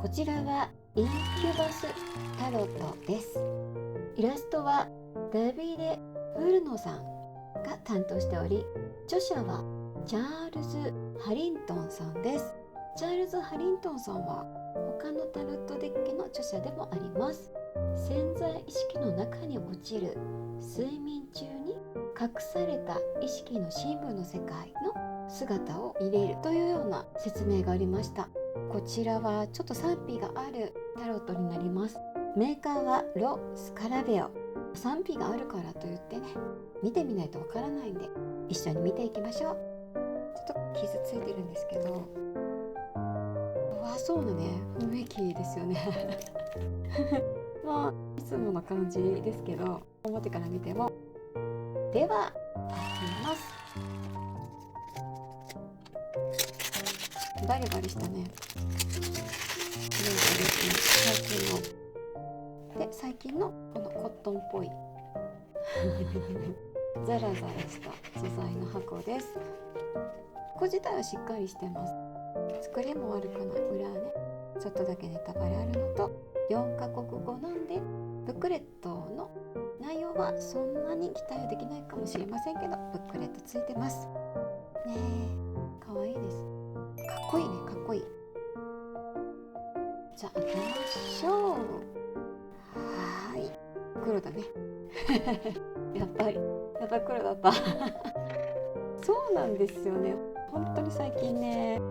こちらはインキュバスタロットです。イラストはダビデ・フルノさんが担当しており、著者はチャールズ・ハリントンさんです。チャールズ・ハリントンさんは他のタロットデッキの著者でもあります。潜在意識の中に落ちる睡眠中に隠された意識の深部の世界の姿を入れるというような説明がありました。こちらはちょっと賛否があるタロットになります。メーカーはロ・スカラベオ。賛否があるからといってね、見てみないとわからないんで一緒に見ていきましょう。ちょっと傷ついてるんですけど、怖そうなね雰囲気ですよねまあいつもの感じですけど、表から見ても。では開けます。バリバリしたね。最近のこのコットンっぽいザラザラした素材の箱です。ここ自体はしっかりしてます。作りも悪くない。裏はねちょっとだけネタバレあるのと、4カ国語なんでブックレットの内容はそんなに期待はできないかもしれませんけど、ブックレットついてますね。えかわいいです。かっこいいね、かっこいい。じゃあ開けましょう。はい、黒だねやっぱり黒だったそうなんですよね。本当に最近ね、こ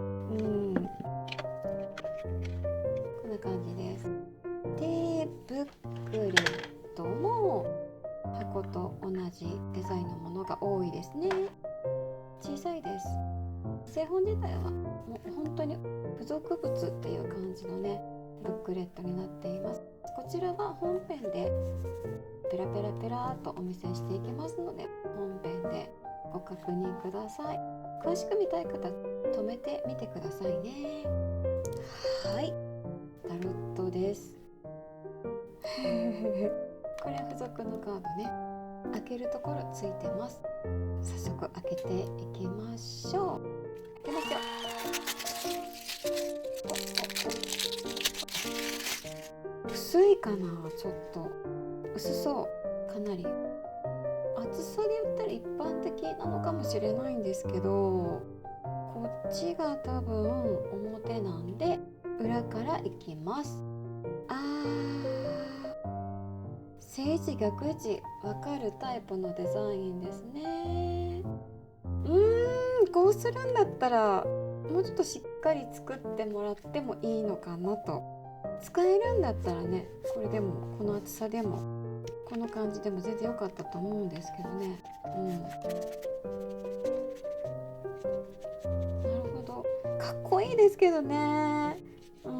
んな感じです。で、ブックレットも箱と同じデザインのものが多いですね。小さいです。製本自体はもう本当に付属物っていう感じのねブックレットになっています。こちらは本編でペラペラペラとお見せしていきますので、本編でご確認ください。詳しく見たい方止めてみてくださいね。はい、タロットですこれは付属のカードね。開けるところついてます。早速開けていきましょう。開けますよ。薄いかな、ちょっと薄そう。かなり厚さで言ったら一般的なのかもしれないんですけど、こっちが多分表なんで裏からいきます。正字逆字分かるタイプのデザインですね。こうするんだったらもうちょっとしっかり作ってもらってもいいのかなと。使えるんだったらね、これでもこの厚さでもこの感じでも全然良かったと思うんですけどね。なるほど、かっこいいですけどね。こ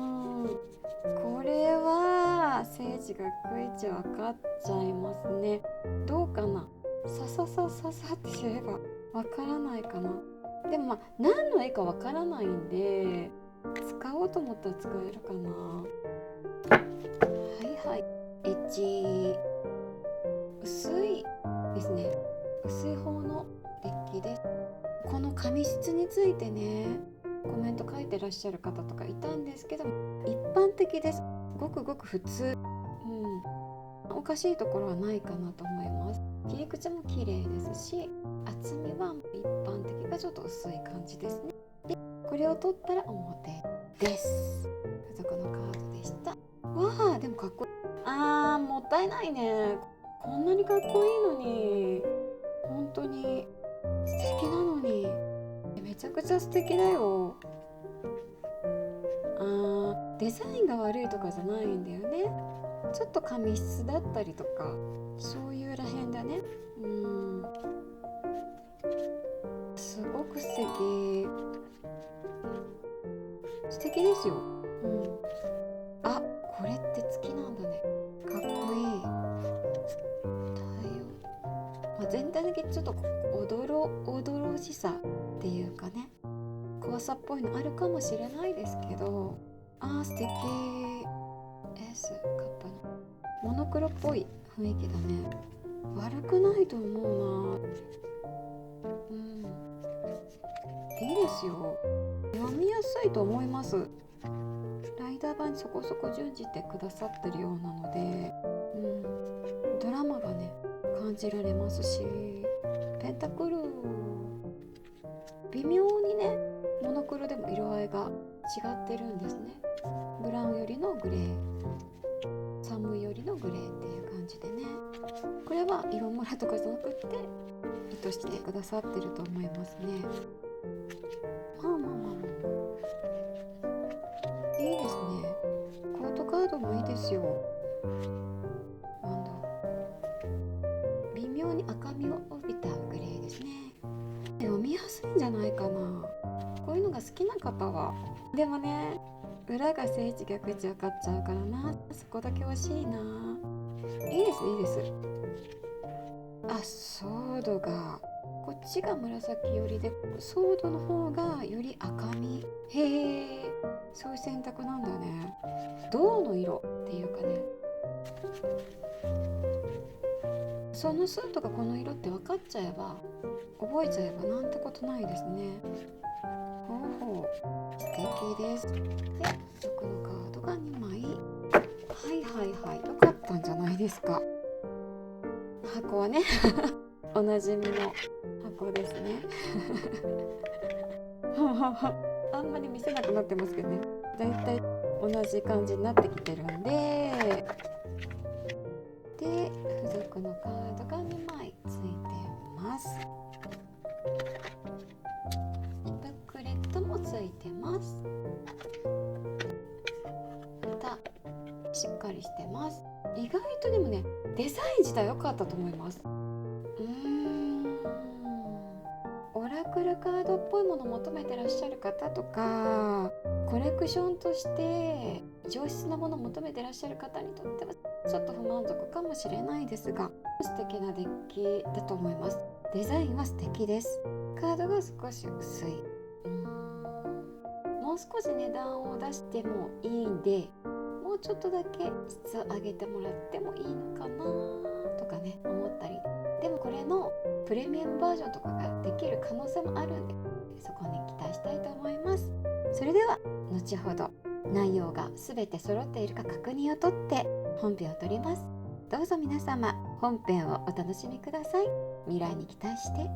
れは正字が食いち分かっちゃいますね。どうかな、さささささってすればわからないかな。でも何の絵かわからないんで使おうと思ったら使えるかな。はいはい、1薄いですね。薄い方のデッキです。この紙質についてねコメント書いてらっしゃる方とかいたんですけど、一般的です。ごくごく普通。おかしいところはないかなと思います。切り口も綺麗ですし、厚みは一般的がちょっと薄い感じですね。で、これを取ったら表です。付属のカードでした。わあ、でもかっこいい。もったいないね。こんなにかっこいいのに、本当に素敵なのに、めちゃくちゃ素敵だよ。デザインが悪いとかじゃないんだよね。ちょっと紙質だったりとかそういうらへんだね。すごく素敵ですよ。これって月なんだね。かっこいい。全体的にちょっとおどろしさっていうかね、怖さっぽいのあるかもしれないですけど、素敵。S カップのモノクロっぽい雰囲気だね。悪くないと思うな。いいですよ。読みやすいと思います。ライダー版そこそこ準じてくださってるようなので、ドラマがね感じられますし、ペンタクル微妙にねモノクロでも色合いが違ってるんですね。ブラウンよりのグレー、寒いよりのグレーっていう感じでね、これは色ムラとかじゃなくって意図してくださってると思いますね。まあいいですね。コートカードもいいですよ。微妙に赤みを帯びたグレーですね。読みやすいんじゃないかな。こういうのが好きな方は。でもね、裏が正一逆一分かっちゃうからな、そこだけ惜しいな。いいですソードがこっちが紫寄りで、ソードの方がより赤み。へえ、そういう選択なんだね。銅の色っていうかね、そのスートがこの色って分かっちゃえば、覚えちゃえばなんてことないですね。ほう、素敵です。で、僕のカードが2枚。はい、よかったんじゃないですか。箱はねおなじみの箱ですねあんまり見せなくなってますけどね、だいたい同じ感じになってきてるんで、付属のカードが2枚ついてます。ブックレットもついてます。またしっかりしてます。意外とでもね、デザイン自体良かったと思います。オラクルカードっぽいものを求めてらっしゃる方とか、コレクションとして上質なものを求めてらっしゃる方にとってはちょっと不満足かもしれないですが、素敵なデッキだと思います。デザインは素敵です。カードが少し薄い。もう少し値段を出してもいいんで、もうちょっとだけ質を上げてもらってもいいのかなとかね、思ったり。でもこれのプレミアムバージョンとかができる可能性もあるんで、そこに期待したいと思います。それでは後ほど内容が全て揃っているか確認をとって本編を撮ります。どうぞ皆様本編をお楽しみください。未来に期待して。